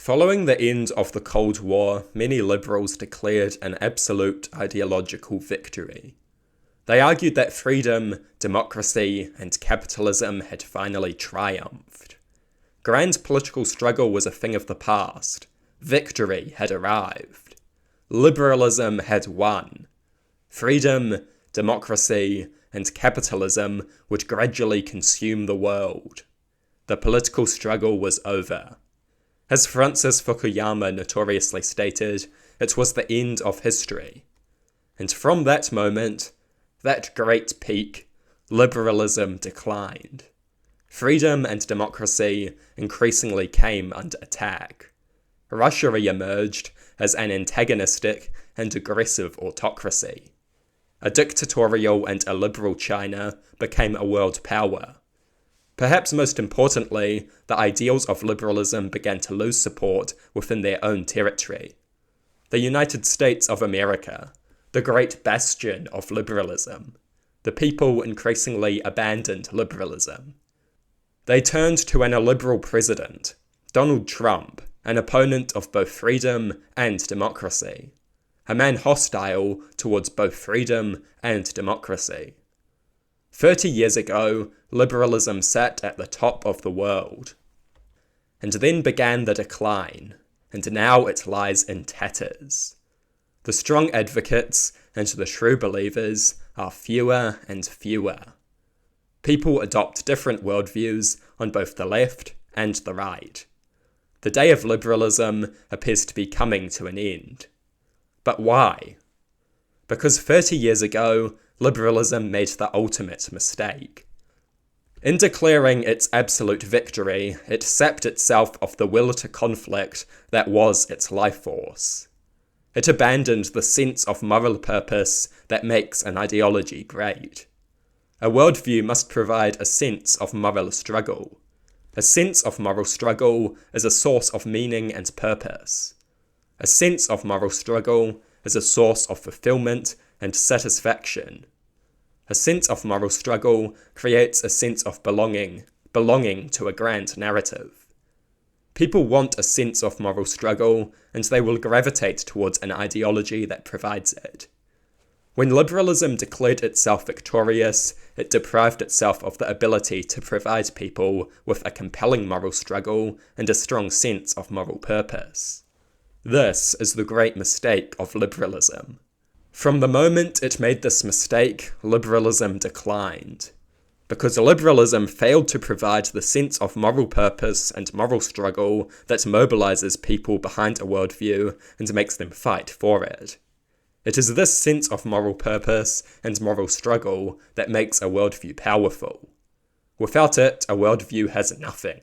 Following the end of the Cold War, many liberals declared an absolute ideological victory. They argued that freedom, democracy, and capitalism had finally triumphed. Grand political struggle was a thing of the past. Victory had arrived. Liberalism had won. Freedom, democracy, and capitalism would gradually consume the world. The political struggle was over. As Francis Fukuyama notoriously stated, it was the end of history. And from that moment, that great peak, liberalism declined. Freedom and democracy increasingly came under attack. Russia re-emerged as an antagonistic and aggressive autocracy. A dictatorial and illiberal China became a world power. Perhaps most importantly, the ideals of liberalism began to lose support within their own territory. The United States of America, the great bastion of liberalism, the people increasingly abandoned liberalism. They turned to an illiberal president, Donald Trump, an opponent of both freedom and democracy, a man hostile towards both freedom and democracy. 30 years ago, liberalism sat at the top of the world. And then began the decline, and now it lies in tatters. The strong advocates and the true believers are fewer and fewer. People adopt different worldviews on both the left and the right. The day of liberalism appears to be coming to an end. But why? Because 30 years ago, liberalism made the ultimate mistake. In declaring its absolute victory, it sapped itself of the will to conflict that was its life force. It abandoned the sense of moral purpose that makes an ideology great. A worldview must provide a sense of moral struggle. A sense of moral struggle is a source of meaning and purpose. A sense of moral struggle is a source of fulfillment and satisfaction. A sense of moral struggle creates a sense of belonging to a grand narrative. People want a sense of moral struggle, and they will gravitate towards an ideology that provides it. When liberalism declared itself victorious, it deprived itself of the ability to provide people with a compelling moral struggle and a strong sense of moral purpose. This is the great mistake of liberalism. From the moment it made this mistake, liberalism declined. Because liberalism failed to provide the sense of moral purpose and moral struggle that mobilizes people behind a worldview and makes them fight for it. It is this sense of moral purpose and moral struggle that makes a worldview powerful. Without it, a worldview has nothing.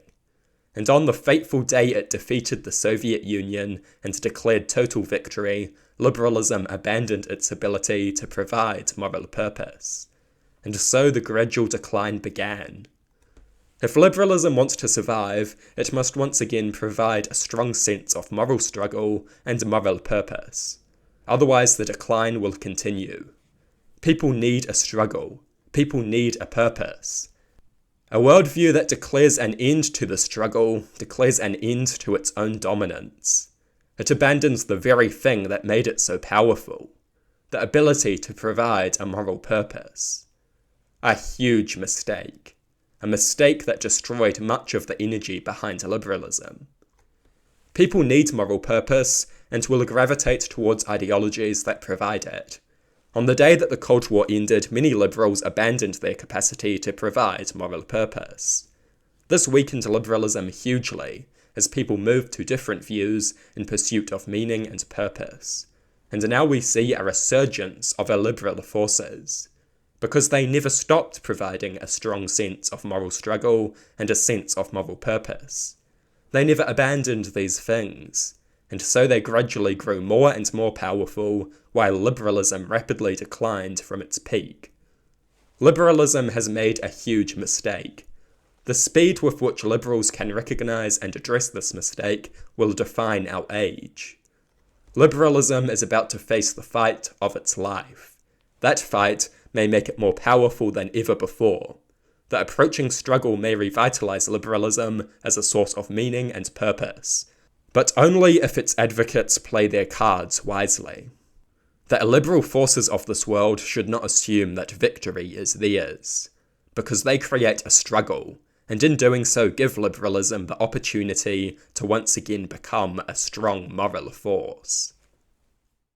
And on the fateful day it defeated the Soviet Union and declared total victory, liberalism abandoned its ability to provide moral purpose. And so the gradual decline began. If liberalism wants to survive, it must once again provide a strong sense of moral struggle and moral purpose. Otherwise, the decline will continue. People need a struggle. People need a purpose. A worldview that declares an end to the struggle declares an end to its own dominance. It abandons the very thing that made it so powerful, the ability to provide a moral purpose. A huge mistake. A mistake that destroyed much of the energy behind liberalism. People need moral purpose and will gravitate towards ideologies that provide it. On the day that the Cold War ended, many liberals abandoned their capacity to provide moral purpose. This weakened liberalism hugely, as people moved to different views in pursuit of meaning and purpose. And now we see a resurgence of illiberal forces, because they never stopped providing a strong sense of moral struggle and a sense of moral purpose. They never abandoned these things, and so they gradually grew more and more powerful, while liberalism rapidly declined from its peak. Liberalism has made a huge mistake. The speed with which liberals can recognize and address this mistake will define our age. Liberalism is about to face the fight of its life. That fight may make it more powerful than ever before. The approaching struggle may revitalize liberalism as a source of meaning and purpose. but only if its advocates play their cards wisely. The illiberal forces of this world should not assume that victory is theirs, because they create a struggle, and in doing so give liberalism the opportunity to once again become a strong moral force.